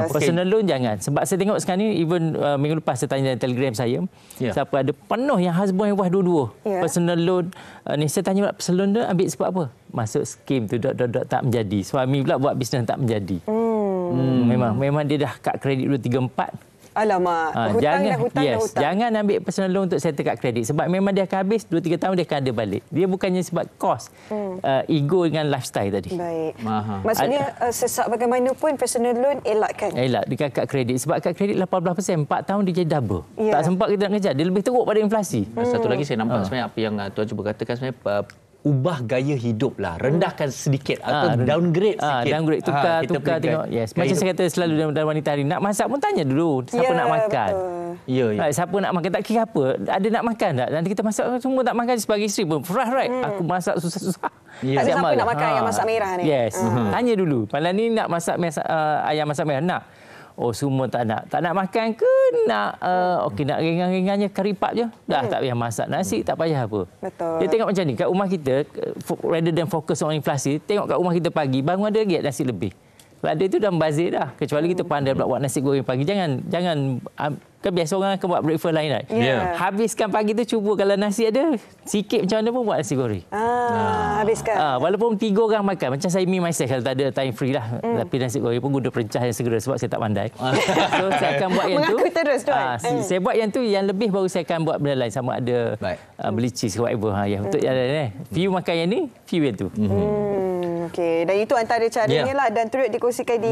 [SPEAKER 7] Personal loan jangan. Sebab saya tengok sekarang ni, even minggu lepas saya tanya dalam Telegram saya, siapa ada penuh yang husband and wife dua-dua. Personal loan ni saya tanya, personal loan tu ambil sebab apa? Masuk skim tu tak menjadi. Suami pula buat bisnes tak menjadi. Memang dia dah kad kredit 2, 3, 4.
[SPEAKER 2] Alamak, hutang dah hutang.
[SPEAKER 7] Jangan ambil personal loan untuk settle kad kredit. Sebab memang dia akan habis 2-3 tahun dia akan ada balik. Dia bukannya sebab kos, ego dengan lifestyle tadi.
[SPEAKER 2] Baik. Maksudnya sesak bagaimanapun personal loan elakkan.
[SPEAKER 7] Elak dekat kad kredit. Sebab kad kredit 18%, 4 tahun dia jadi double. Tak sempat kita nak kejar. Dia lebih teruk pada inflasi.
[SPEAKER 3] Satu lagi saya nampak sebenarnya apa yang Tuan cuba katakan sebenarnya, ubah gaya hidup lah, rendahkan sedikit atau downgrade sikit.
[SPEAKER 7] Downgrade, tukar tengok. Macam saya kata selalu dalam wanita hari, nak masak pun tanya dulu siapa nak makan. Siapa nak makan, tak kira apa, ada nak makan tak? Nanti kita masak semua tak makan, sebagai isteri pun frah, right? Aku masak susah-susah.
[SPEAKER 2] Tak ada siapa nak makan ayam masak merah ni.
[SPEAKER 7] Tanya dulu. Malam ni nak masak ayam masak merah, nak? Oh, semua tak nak makan ke nak nak ringan-ringannya kari pap je. Dah tak payah masak nasi, tak payah apa.
[SPEAKER 2] Betul.
[SPEAKER 7] Dia tengok macam ni, kat rumah kita, rather than fokus on inflasi, tengok kat rumah kita pagi, bangun ada lagi nasi lebih. Kalau ada itu dah membazir dah. Kecuali kita pandai pula buat nasi goreng pagi. Jangan kan biasa orang akan buat breakfast lain, right? Habiskan pagi tu, cuba kalau nasi ada sikit macam mana pun buat nasi goreng.
[SPEAKER 2] Habiskan.
[SPEAKER 7] Walaupun 3 orang makan, macam saya myself kalau tak ada time free lah. Tapi nasi goreng pun guna perencah yang segera sebab saya tak pandai. So saya akan buat yang tu.
[SPEAKER 2] Mengaku terus, Tuan.
[SPEAKER 7] Saya buat yang tu, yang lebih baru saya akan buat benda lain, sama ada beli cheese ke whatever. Untuk few makan yang ni, few yang tu.
[SPEAKER 2] Okey, dan itu antara caranya lah, dan turut dikongsikan di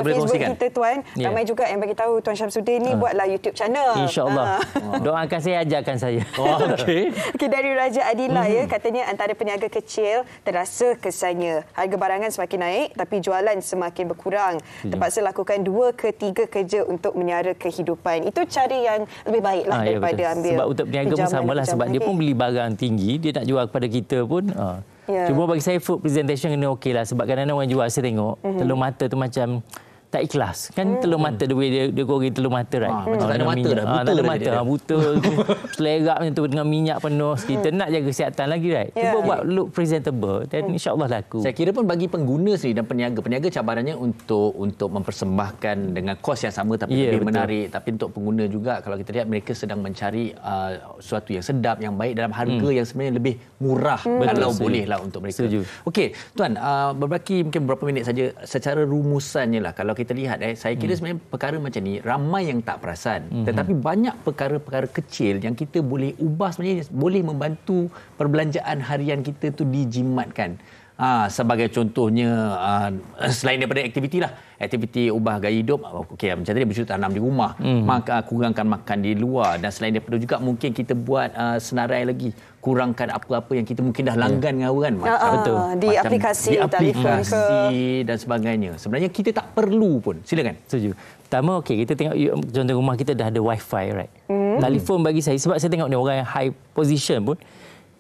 [SPEAKER 2] Facebook kita, Tuan. Ramai juga yang bagi tahu Tuan Syamsuddin ni buatlah YouTube channel.
[SPEAKER 7] InsyaAllah. Doakan saya, ajarkan saya.
[SPEAKER 2] Okey, dari Raja Adila katanya antara peniaga kecil terasa kesannya harga barangan semakin naik tapi jualan semakin berkurang. Terpaksa lakukan 2 ke 3 kerja untuk menyara kehidupan. Itu cara yang lebih baiklah daripada ambil.
[SPEAKER 7] Sebab untuk peniaga pun samalah, sebab dia pun beli barang tinggi, dia nak jual kepada kita pun. Cuma bagi saya food presentation kena okey lah. Sebab kadang-kadang orang jual, saya tengok telur mata tu macam tak ikhlas. Kan telur mata dia goreng telur mata, right?
[SPEAKER 3] Macam tak ada mata dah.
[SPEAKER 7] Tak ada mata. Buta. Selerak macam tu dengan minyak penuh. Kita nak jaga kesihatan lagi, right? Cuba buat look presentable dan insya-Allah laku.
[SPEAKER 3] Saya kira pun bagi pengguna sendiri dan peniaga cabarannya untuk mempersembahkan dengan kos yang sama tapi lebih menarik. Tapi untuk pengguna juga, kalau kita lihat mereka sedang mencari sesuatu yang sedap, yang baik dalam harga yang sebenarnya lebih murah kalau bolehlah untuk mereka. Okey, Tuan, berbaki mungkin beberapa minit saja secara rumusannya lah. Kalau kita lihat saya kira sebenarnya perkara macam ni ramai yang tak perasan, tetapi banyak perkara-perkara kecil yang kita boleh ubah, sebenarnya boleh membantu perbelanjaan harian kita tu dijimatkan. Sebagai contohnya, selain daripada aktiviti ubah gaya hidup, okey, macam tadi bercocok tanam di rumah, maka kurangkan makan di luar, dan selain daripada juga mungkin kita buat senarai lagi, kurangkan apa-apa yang kita mungkin dah langgan dengan orang,
[SPEAKER 2] di aplikasi
[SPEAKER 3] dan sebagainya. Sebenarnya kita tak perlu pun. Silakan.
[SPEAKER 7] Setuju. Pertama, okey, kita tengok contoh rumah kita dah ada wifi, right? Telefon bagi saya, sebab saya tengok ni orang yang high position pun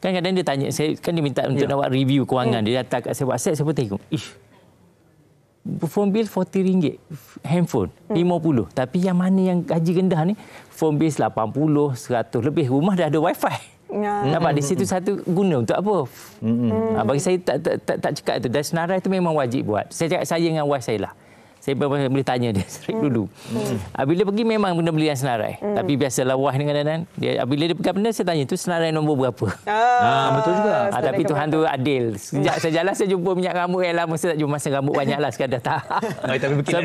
[SPEAKER 7] kan kadang dia tanya saya, kan dia minta untuk nak buat review kewangan, dia datang kat saya WhatsApp, saya pun tengok, phone bill RM40, handphone RM50, tapi yang mana yang gaji rendah ni phone bill RM80, RM100 lebih, rumah dah ada wifi. Nampak di situ satu guna untuk apa? Bagi saya tak cakap itu, dan senarai itu memang wajib buat. Saya cakap saya dengan wife saya lah. Saya boleh tanya dia dulu. Bila pergi memang benda beli yang senarai. Tapi biasalah wah dengan kadang-kadang bila dia pegang benda, saya tanya tu senarai nombor berapa.
[SPEAKER 3] Betul juga.
[SPEAKER 7] Tapi Tuhan tu adil. Sejak saya jalan saya jumpa minyak rambut yang lama, saya tak jumpa masa rambut banyaklah sekadar tak. So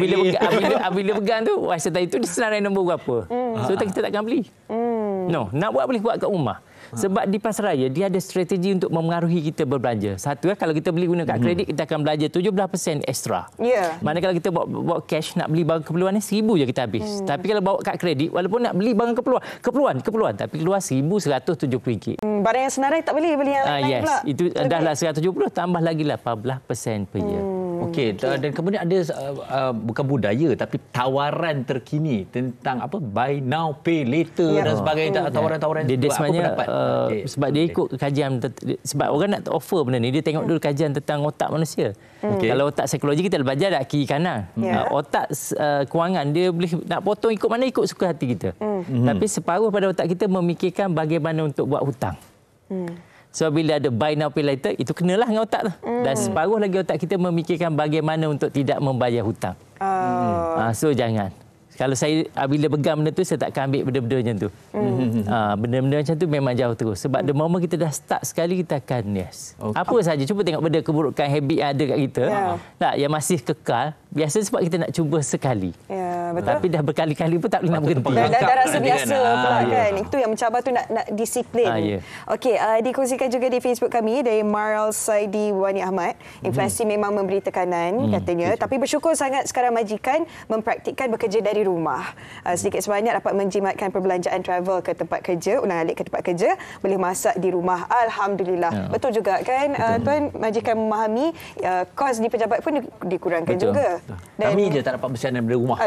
[SPEAKER 7] bila pegang tu, wah saya tanya tu senarai nombor berapa. So kita takkan beli. No, nak buat boleh buat kat rumah. Sebab di pasaraya dia ada strategi untuk memengaruhi kita berbelanja. Satu, kalau kita beli guna kad kredit, kita akan belanja 17% ekstra. Mana kalau kita bawa cash, nak beli barang keperluan ni RM1,000 je kita habis. Tapi kalau bawa kad kredit, walaupun nak beli barang keperluan, tapi keluar RM1,170.
[SPEAKER 2] Barang yang senarai tak boleh beli yang lain pula.
[SPEAKER 7] Itu dah lah 170, tambah lagi 18% per year.
[SPEAKER 3] Okey, dan kemudian ada bukan budaya tapi tawaran terkini tentang apa buy now pay later dan sebagainya, tawaran-tawaran
[SPEAKER 7] dia sebenarnya sebab dia ikut kajian, sebab orang nak offer benda ni dia tengok dulu kajian tentang otak manusia. Kalau otak psikologi kita belajar dah kiri kanan. Otak kewangan dia boleh nak potong ikut mana ikut suka hati kita. Tapi separuh pada otak kita memikirkan bagaimana untuk buat hutang. So bila ada buy now pay later, itu kenalah dengan otak tu. Dan separuh lagi otak kita memikirkan bagaimana untuk tidak membayar hutang. So jangan. Kalau saya bila pegang benda tu, saya takkan ambil benda-benda macam tu. Benda-benda macam tu memang jauh terus. Sebab the moment kita dah start sekali, kita akan apa saja. Cuba tengok benda keburukan habit yang ada kat kita. Yang masih kekal. Biasa sebab kita nak cuba sekali.
[SPEAKER 2] Betul.
[SPEAKER 3] Tapi dah berkali-kali pun tak boleh nak berhenti.
[SPEAKER 2] Dah rasa biasa pula kan. Itu yang mencabar tu nak disiplin. Okey, dikongsikan juga di Facebook kami dari Maral Saidi Wani Ahmad. Inflasi memang memberi tekanan katanya. Tapi bersyukur sangat sekarang majikan mempraktikkan bekerja dari rumah. Sedikit sebanyak dapat menjimatkan perbelanjaan travel ke tempat kerja, ulang-alik ke tempat kerja, boleh masak di rumah. Alhamdulillah. Betul juga kan tuan, majikan memahami kos di pejabat pun dikurangkan juga.
[SPEAKER 3] Dan kami je tak dapat bersiaran daripada rumah.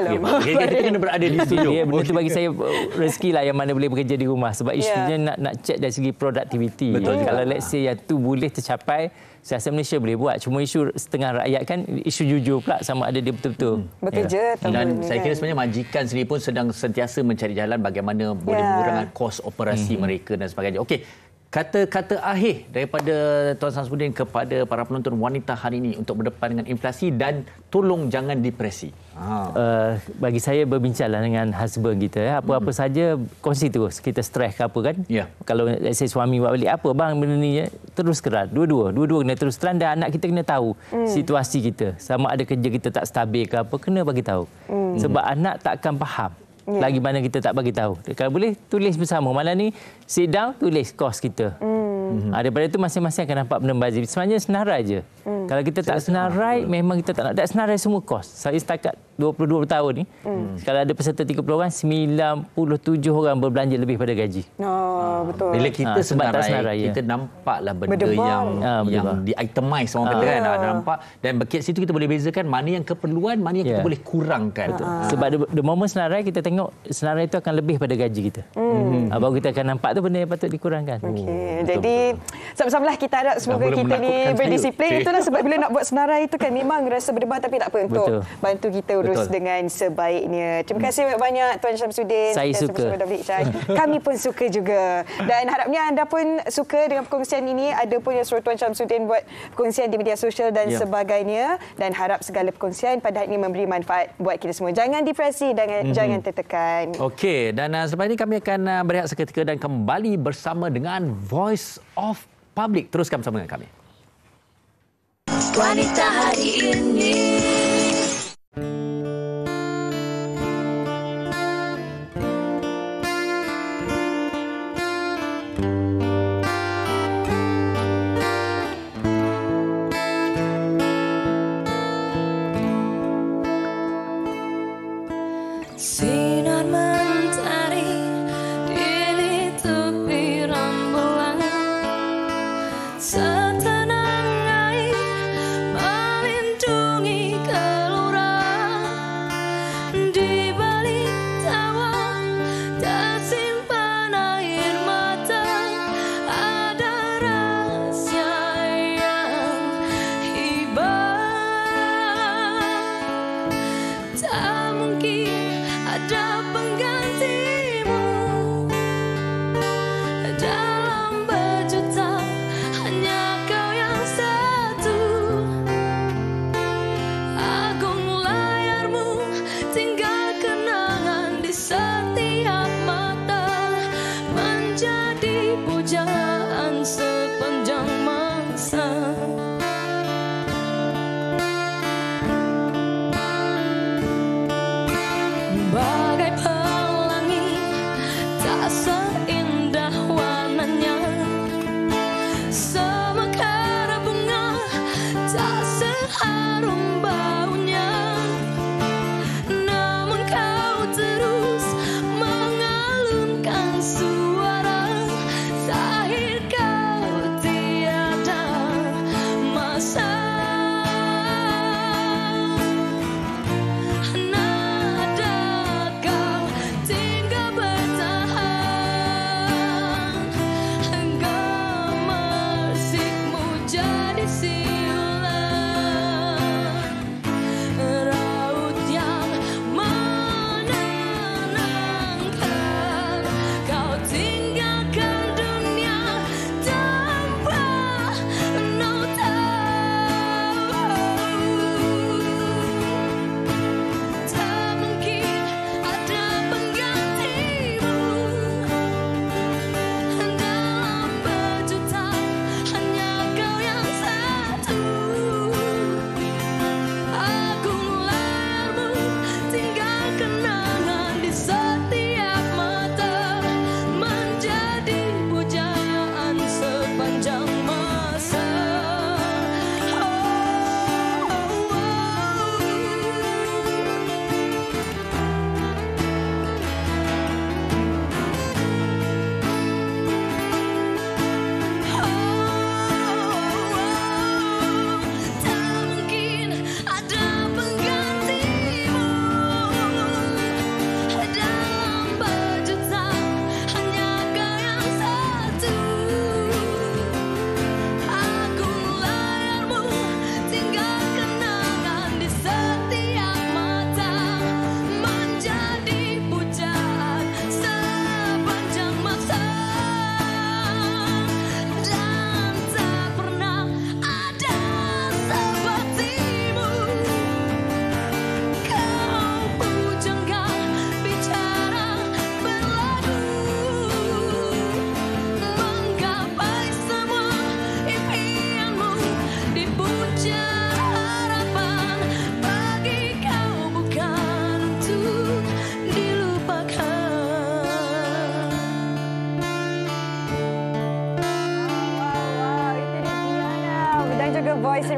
[SPEAKER 3] Kita kena berada di studio.
[SPEAKER 7] Benda tu bagi saya rezeki lah yang mana boleh bekerja di rumah. Sebab isunya nak check dari segi produktiviti. Kalau let's say yang tu boleh tercapai, saya rasa Malaysia boleh buat. Cuma isu setengah rakyat kan, isu jujur pula sama ada dia betul-betul
[SPEAKER 2] bekerja.
[SPEAKER 3] Dan saya kira sebenarnya majikan sendiri pun sedang sentiasa mencari jalan bagaimana boleh mengurangkan kos operasi mereka dan sebagainya. Okey, kata-kata akhir daripada Tuan Samsudin kepada para penonton wanita hari ini untuk berdepan dengan inflasi dan tolong jangan depresi.
[SPEAKER 7] Bagi saya berbincanglah dengan husband kita. Apa-apa saja kongsi terus. Kita stres ke apa kan. Kalau saya suami buat balik apa bang benda ni, terus terang. Dua-dua kena terus terang dan anak kita kena tahu situasi kita. Sama ada kerja kita tak stabil ke apa, kena bagi tahu. Sebab anak tak akan faham lagi mana kita tak bagi tahu. Kalau boleh tulis bersama. Malam ni sit down, tulis kos kita. Daripada itu masing-masing akan nampak benda bazir. Sebenarnya senarai je. Kalau kita tak senarai, memang kita tak nak senarai semua kos. Saya setakat 22 tahun ni, kalau ada peserta 30 orang, 97 orang berbelanja lebih pada gaji.
[SPEAKER 2] Betul.
[SPEAKER 3] Bila kita senarai, kita nampaklah benda yang di-itemize orang kata kan. Nampak. Dan kat situ kita boleh bezakan mana yang keperluan, mana yang kita boleh kurangkan.
[SPEAKER 7] Sebab the moment senarai, kita tengok senarai itu akan lebih pada gaji kita. Baru kita akan nampak tu benda yang patut dikurangkan.
[SPEAKER 2] Jadi sama-samalah kita harap semoga kita ni berdisiplin. Itulah sebab bila nak buat senarai itu kan memang rasa berdebar, tapi tak apa untuk bantu kita urus dengan sebaiknya. Terima kasih banyak Tuan Samsudin.
[SPEAKER 7] Saya suka.
[SPEAKER 2] Kami pun suka juga. Dan harapnya anda pun suka dengan perkongsian ini. Ada pun yang suruh Tuan Samsudin buat perkongsian di media sosial dan sebagainya. Dan harap segala perkongsian pada hari ini memberi manfaat buat kita semua. Jangan depresi dan jangan tertekan. Okey, dan selepas ini kami akan berehat seketika dan kembali bersama dengan Voice of Public. Teruskan bersama dengan kami. Wanita hari ini.
[SPEAKER 1] Sinar mentari di tepi rembulan, setenang air melindungi gelora. Di balik tawa tersimpan air mata, ada rahasia yang hebat. Tak mungkin ada penggantimu dalam berjuta, hanya kau yang satu. Agung layarmu, tinggal kenangan di setiap mata, menjadi pujaan sepanjang masa. Bagai pelangi, tak seindah warnanya. Semekar bunga, tak seharum baunya. Namun kau terus mengalunkan suara, zahir kau tiada masa.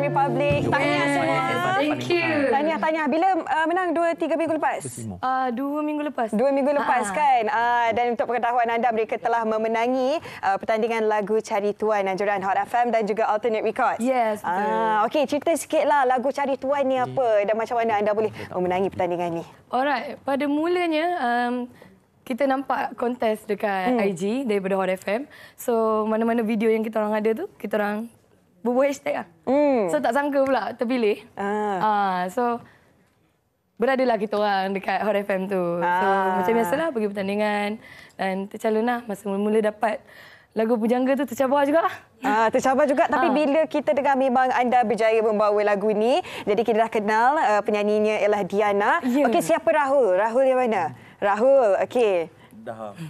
[SPEAKER 2] Alternate Republic. Tahniah semua.
[SPEAKER 12] Thank you.
[SPEAKER 2] Tahniah. Bila menang 2-3 minggu lepas?
[SPEAKER 12] 2 minggu lepas.
[SPEAKER 2] 2 minggu lepas kan. Dan untuk pengetahuan anda, mereka telah memenangi pertandingan lagu Cari Tuan anjuran Hot FM dan juga Alternate Records.
[SPEAKER 12] Yes, betul.
[SPEAKER 2] Okey, cerita sikitlah lagu Cari Tuan ni apa dan macam mana anda boleh memenangi pertandingan ni.
[SPEAKER 12] Alright, pada mulanya kita nampak kontes dekat IG daripada Hot FM. So mana-mana video yang kita orang ada tu, kita orang bubuh hashtag lah. So tak sangka pula terpilih. So beradalah kita orang dekat Hot FM tu. So macam biasalah pergi pertandingan dan tercalon lah. Masa mula-mula dapat lagu Pujangga tu tercabar juga.
[SPEAKER 2] Tercabar juga. Tapi bila kita dengar memang anda berjaya membawa lagu ni. Jadi kita dah kenal penyanyinya ialah Diana. Okey, siapa Rahul? Rahul yang mana? Rahul, okey.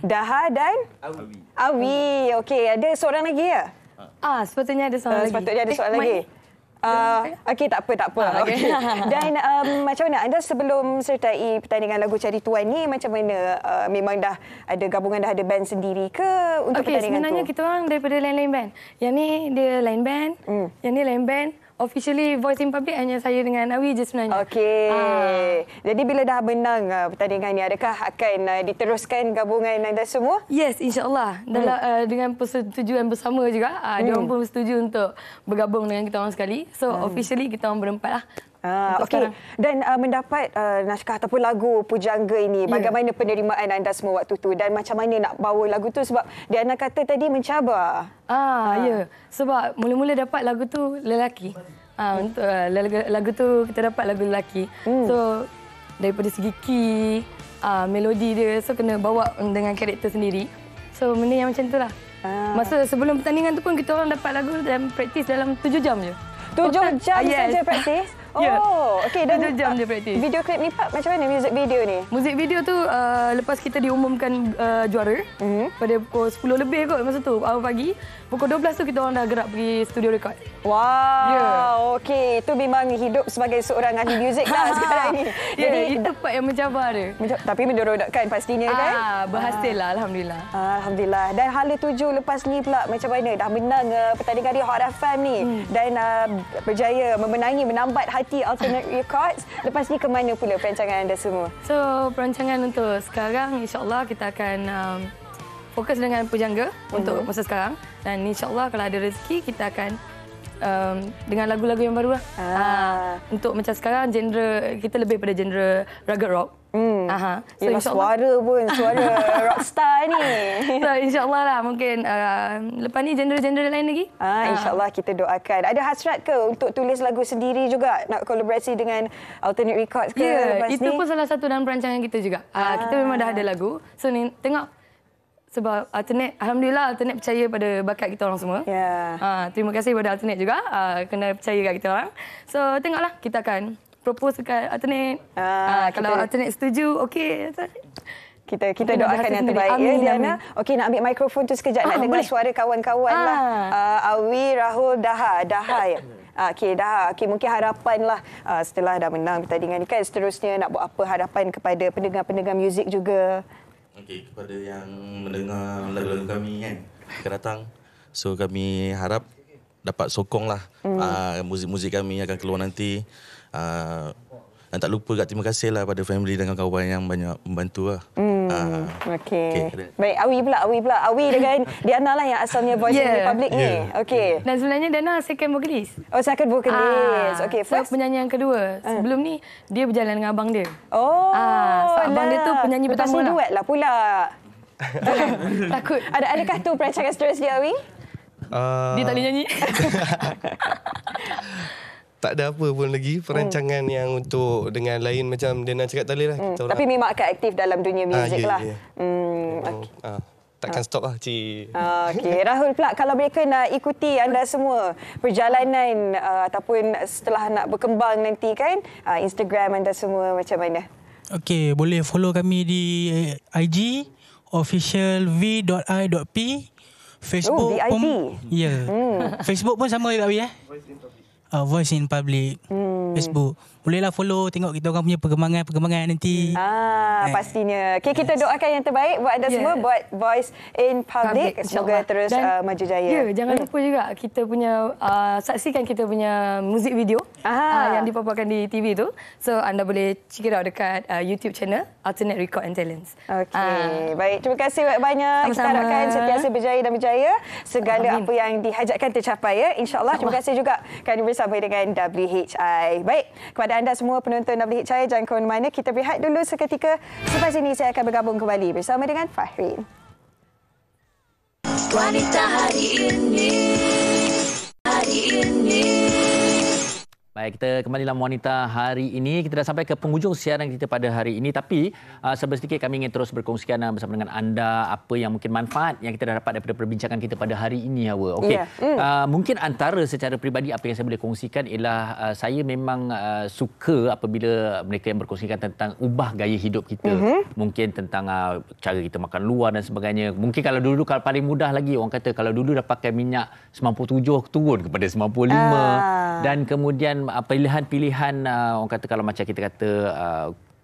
[SPEAKER 2] Daha dan? Awi. Okey, ada seorang lagi ya?
[SPEAKER 12] Sepatutnya ada seorang lagi.
[SPEAKER 2] Sepatutnya ada seorang lagi. Okey, tak apa. Okay. Dan macam mana anda sebelum sertai pertandingan lagu Cari Tuan ni, macam mana memang dah ada gabungan, dah ada band sendiri ke untuk pertandingan
[SPEAKER 12] sebenarnya
[SPEAKER 2] tu?
[SPEAKER 12] Kita orang daripada lain-lain band. Yang ni dia lain band, yang ni lain band. Officially Voice in Public hanya saya dengan Awi je sebenarnya.
[SPEAKER 2] Okey. Jadi bila dah menang pertandingan ni, adakah akan diteruskan gabungan anda semua?
[SPEAKER 12] Yes, insya-Allah. Dengan persetujuan bersama juga. Dia orang pun bersetuju untuk bergabung dengan kita orang sekali. So officially kita orang berempat lah.
[SPEAKER 2] Okey. Dan mendapat naskah ataupun lagu Pujangga ini, bagaimana penerimaan anda semua waktu tu dan macam mana nak bawa lagu tu, sebab Diana kata tadi mencabar.
[SPEAKER 12] Ya. Sebab mula-mula dapat lagu tu lelaki. Untuk lagu tu kita dapat lagu lelaki. So daripada segi key, melodi dia, so kena bawa dengan karakter sendiri. So benda yang macam tu lah. Masa sebelum pertandingan tu pun kita orang dapat lagu dan praktis dalam 7 jam je.
[SPEAKER 2] 7 jam saja praktis? Okey. Dan
[SPEAKER 12] 7 jam je praktis.
[SPEAKER 2] Video klip ni Pak, macam mana music video ni?
[SPEAKER 12] Music video tu lepas kita diumumkan juara pada pukul 10 lebih kot masa tu, awal pagi. Pukul 12 tu kita orang dah gerak pergi studio rekod.
[SPEAKER 2] Wow. Okey, itu memang hidup sebagai seorang ahli muzik lah sekarang ni.
[SPEAKER 12] Jadi itu part yang mencabar dia.
[SPEAKER 2] Tapi menyeronokkan pastinya kan?
[SPEAKER 12] Berhasil lah, alhamdulillah.
[SPEAKER 2] Alhamdulillah. Dan hala tuju lepas ni pula macam mana? Dah menang pertandingan di Hot FM ni dan berjaya menambat hati Alternate Records. Lepas ni ke mana pula perancangan anda semua?
[SPEAKER 12] So, perancangan untuk sekarang insya-Allah kita akan fokus dengan Pujangga untuk masa sekarang, dan insya-Allah kalau ada rezeki kita akan dengan lagu-lagu yang baru lah. Untuk macam sekarang genre kita lebih pada genre rugged rock.
[SPEAKER 2] So, suara pun suara rockstar ni.
[SPEAKER 12] So insya-Allah lah, mungkin lepas ni genre-genre lain lagi.
[SPEAKER 2] Insya-Allah kita doakan. Ada hasrat ke untuk tulis lagu sendiri juga, nak kolaborasi dengan Alternate Records ke lepas
[SPEAKER 12] itu
[SPEAKER 2] ni?
[SPEAKER 12] Pun salah satu dalam perancangan kita juga. Kita memang dah ada lagu. So ni tengok, sebab Alternate, alhamdulillah Alternate percaya pada bakat kita orang semua. Terima kasih kepada Alternate juga kena percaya kat kita orang. So tengoklah, kita akan propose dekat Alternate. Kalau Alternate setuju, okey.
[SPEAKER 2] Kita doakan yang terbaik ya Diana. Okey, nak ambil mikrofon tu sekejap, nak dengar suara kawan-kawan lah. Awi, Rahul, Daha ya. Okey, Daha. Okey, mungkin harapan lah setelah dah menang pertandingan ni kan, seterusnya nak buat apa, harapan kepada pendengar-pendengar muzik juga.
[SPEAKER 13] Okey, kepada yang mendengar lagu-lagu kami kan akan datang. So kami harap dapat sokonglah muzik-muzik kami yang akan keluar nanti. Dan tak lupa terima kasih lah pada family dan kawan-kawan yang banyak membantu lah.
[SPEAKER 2] Okey. Baik, Awi pula. Awi dengan Diana lah yang asalnya Voice in Republic ni. Okey.
[SPEAKER 12] Dan sebenarnya Diana second vocalist.
[SPEAKER 2] Second vocalist. Okey, first
[SPEAKER 12] penyanyi yang kedua. Sebelum ni dia berjalan dengan abang dia.
[SPEAKER 2] Abang
[SPEAKER 12] dia tu penyanyi pertama lah.
[SPEAKER 2] duet lah pula.
[SPEAKER 12] Takut.
[SPEAKER 2] Adakah tu perancangan seterusnya, Awi?
[SPEAKER 12] Dia tak boleh nyanyi.
[SPEAKER 14] Tak ada apa pun lagi perancangan yang untuk dengan lain macam Diana cakap tadi lah.
[SPEAKER 2] Tapi memang akan aktif dalam dunia muzik lah.
[SPEAKER 14] Takkan stop lah, Cik.
[SPEAKER 2] Okey, Rahul pula, kalau mereka nak ikuti anda semua perjalanan ataupun setelah nak berkembang nanti kan, Instagram anda semua macam mana?
[SPEAKER 15] Okey, boleh follow kami di IG official v.i.p. Facebook pun. Facebook pun sama juga, Voice in Public. Facebook. Bolehlah follow, tengok kita orang punya perkembangan nanti.
[SPEAKER 2] Pastinya. Okay, kita doakan yang terbaik buat anda semua, buat Voice in Public. Semoga terus maju jaya.
[SPEAKER 12] Jangan lupa juga kita punya saksikan kita punya music video yang dipaparkan di TV tu. So anda boleh check it out dekat YouTube channel Alternate Record and Talents.
[SPEAKER 2] Okey, baik. Terima kasih banyak. Kita harapkan sentiasa berjaya dan berjaya. Segala apa yang dihajatkan tercapai ya. InsyaAllah. Terima kasih juga kerana bersama dengan WHI. Baik, kepada anda semua penonton WHI, jangan ke mana-mana. Kita berehat dulu seketika. Selepas ini saya akan bergabung kembali bersama dengan Fahrin.
[SPEAKER 1] Wanita hari ini.
[SPEAKER 3] Baik, kita kembali dalam Wanita hari ini. Kita dah sampai ke penghujung siaran kita pada hari ini. Tapi sebelum sedikit kami ingin terus berkongsikan bersama dengan anda apa yang mungkin manfaat yang kita dah dapat daripada perbincangan kita pada hari ini. Okey. Mungkin antara secara peribadi apa yang saya boleh kongsikan ialah saya memang suka apabila mereka yang berkongsikan tentang ubah gaya hidup kita. Mungkin tentang cara kita makan luar dan sebagainya. Mungkin kalau dulu, kalau paling mudah lagi orang kata kalau dulu dah pakai minyak 97 turun kepada 95 dan kemudian pilihan-pilihan orang kata kalau macam kita kata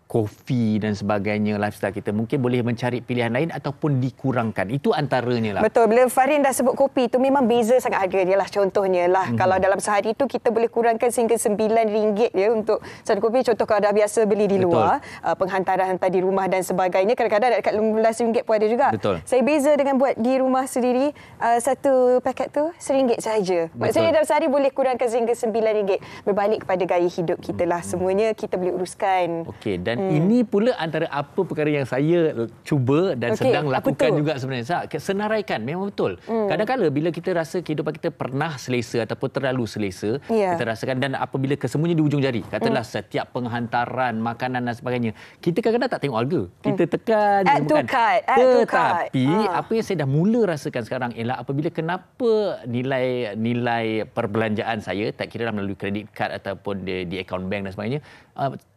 [SPEAKER 3] kopi dan sebagainya, lifestyle kita mungkin boleh mencari pilihan lain ataupun dikurangkan. Itu antaranya lah.
[SPEAKER 2] Betul. Bila Fahrin dah sebut kopi tu memang beza sangat harga dia lah. Contohnya lah kalau dalam sehari tu kita boleh kurangkan sehingga RM9 ya untuk satu kopi. Contoh kalau dah biasa beli di luar, penghantaran hantar di rumah dan sebagainya, kadang-kadang dekat RM15 pun ada juga.
[SPEAKER 3] Betul.
[SPEAKER 2] Saya beza dengan buat di rumah sendiri, satu paket tu RM1 sahaja. Maksudnya dalam sehari boleh kurangkan sehingga RM9. Berbalik kepada gaya hidup kita lah. Semuanya kita boleh uruskan.
[SPEAKER 3] Okey, dan ini pula antara apa perkara yang saya cuba dan sedang lakukan juga sebenarnya. Senaraikan, memang betul. Kadang-kadang bila kita rasa kehidupan kita pernah selesa ataupun terlalu selesa, kita rasakan, dan apabila kesemuanya di ujung jari, katalah setiap penghantaran makanan dan sebagainya, kita kadang-kadang tak tengok harga. Kita tekan
[SPEAKER 2] add to cart.
[SPEAKER 3] Tetapi apa yang saya dah mula rasakan sekarang ialah apabila kenapa nilai perbelanjaan saya, tak kira melalui kredit card ataupun di akaun bank dan sebagainya,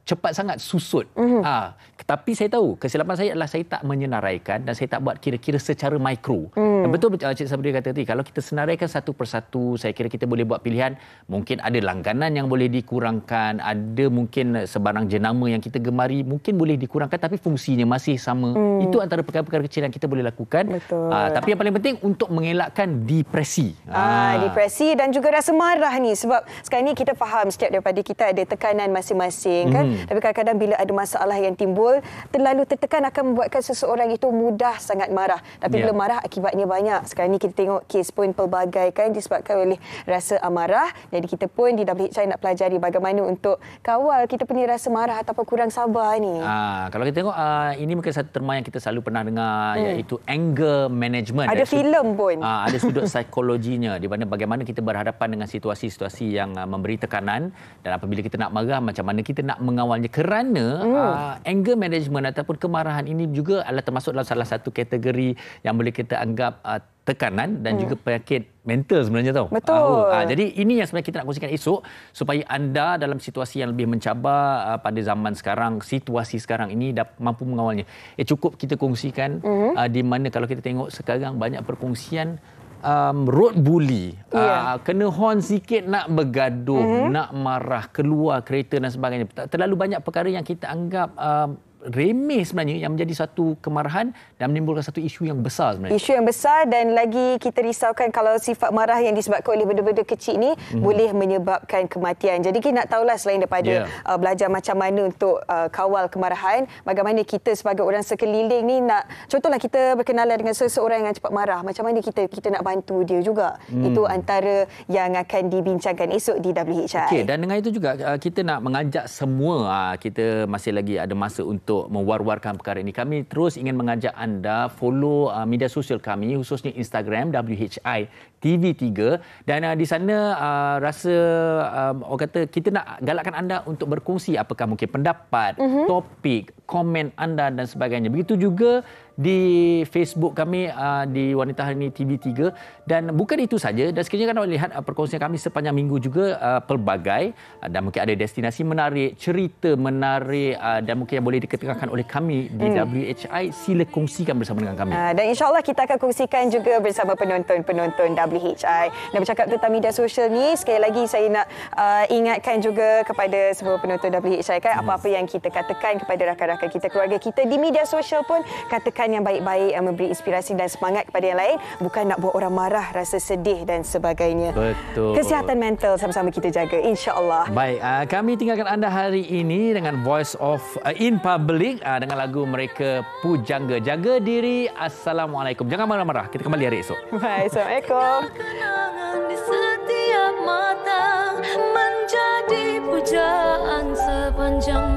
[SPEAKER 3] cepat sangat susut. Tapi saya tahu kesilapan saya adalah saya tak menyenaraikan dan saya tak buat kira-kira secara mikro. Dan betul Cik Sabri kata tadi, kalau kita senaraikan satu persatu, saya kira kita boleh buat pilihan. Mungkin ada langganan yang boleh dikurangkan, ada mungkin sebarang jenama yang kita gemari mungkin boleh dikurangkan tapi fungsinya masih sama. Itu antara perkara-perkara kecil yang kita boleh lakukan. Tapi yang paling penting untuk mengelakkan depresi.
[SPEAKER 2] Depresi dan juga rasa marah ni, sebab sekarang ni kita faham setiap daripada kita ada tekanan masing-masing kan. Tapi kadang-kadang bila ada masalah yang timbul, terlalu tertekan akan membuatkan seseorang itu mudah sangat marah. Tapi bila marah akibatnya banyak. Sekarang ni kita tengok kes pun pelbagai kan disebabkan oleh rasa amarah. Jadi kita pun di WHI nak pelajari bagaimana untuk kawal kita punya rasa marah ataupun kurang sabar ni.
[SPEAKER 3] Kalau kita tengok ini mungkin satu terma yang kita selalu pernah dengar, iaitu anger management.
[SPEAKER 2] Ada filem pun.
[SPEAKER 3] Ada sudut psikologinya di mana bagaimana kita berhadapan dengan situasi-situasi yang memberi tekanan, dan apabila kita nak marah macam mana kita nak mengawalnya, kerana anger management ataupun kemarahan ini juga adalah termasuk dalam salah satu kategori yang boleh kita anggap tekanan dan juga penyakit mental sebenarnya tau.
[SPEAKER 2] Betul.
[SPEAKER 3] Jadi ini yang sebenarnya kita nak kongsikan esok supaya anda dalam situasi yang lebih mencabar pada zaman sekarang, situasi sekarang ini mampu mengawalnya. Cukup kita kongsikan di mana kalau kita tengok sekarang banyak perkongsian road bully, kena horn sikit nak bergaduh, nak marah, keluar kereta dan sebagainya. Terlalu banyak perkara yang kita anggap remeh sebenarnya yang menjadi satu kemarahan dan menimbulkan satu isu yang besar sebenarnya.
[SPEAKER 2] Isu yang besar, dan lagi kita risaukan kalau sifat marah yang disebabkan oleh benda-benda kecil ni boleh menyebabkan kematian. Jadi kita nak tahulah selain daripada belajar macam mana untuk kawal kemarahan, bagaimana kita sebagai orang sekeliling ni nak, contohlah kita berkenalan dengan seseorang yang cepat marah, macam mana kita nak bantu dia juga. Itu antara yang akan dibincangkan esok di WHI.
[SPEAKER 3] Okey, dan dengan itu juga kita nak mengajak semua, kita masih lagi ada masa untuk mewar-warkan perkara ini. Kami terus ingin mengajak anda follow media sosial kami, khususnya Instagram WHI TV3, dan di sana rasa orang kata kita nak galakkan anda untuk berkongsi apakah mungkin pendapat, topik, komen anda dan sebagainya. Begitu juga di Facebook kami di Wanita Hari Ini TV3, dan bukan itu saja, dan sekiranya anda lihat perkongsian kami sepanjang minggu juga pelbagai, dan mungkin ada destinasi menarik, cerita menarik, dan mungkin yang boleh diketengahkan oleh kami di WHI, sila kongsikan bersama dengan kami.
[SPEAKER 2] Dan insyaAllah kita akan kongsikan juga bersama penonton-penonton WHI. Dan bercakap tentang media sosial ni, sekali lagi saya nak ingatkan juga kepada semua penonton WHI kan, apa-apa yang kita katakan kepada rakan-rakan kita, keluarga kita di media sosial pun katakan yang baik-baik, yang memberi inspirasi dan semangat kepada yang lain, bukan nak buat orang marah, rasa sedih dan sebagainya.
[SPEAKER 3] Betul.
[SPEAKER 2] Kesihatan mental sama-sama kita jaga, insya-Allah.
[SPEAKER 3] Baik, kami tinggalkan anda hari ini dengan Voice of In Public dengan lagu mereka Pujangga. Jaga diri. Assalamualaikum. Jangan marah-marah. Kita kembali hari esok.
[SPEAKER 2] Baik, Assalamualaikum.
[SPEAKER 1] Kenangan di setiap mata menjadi pujaan sepanjang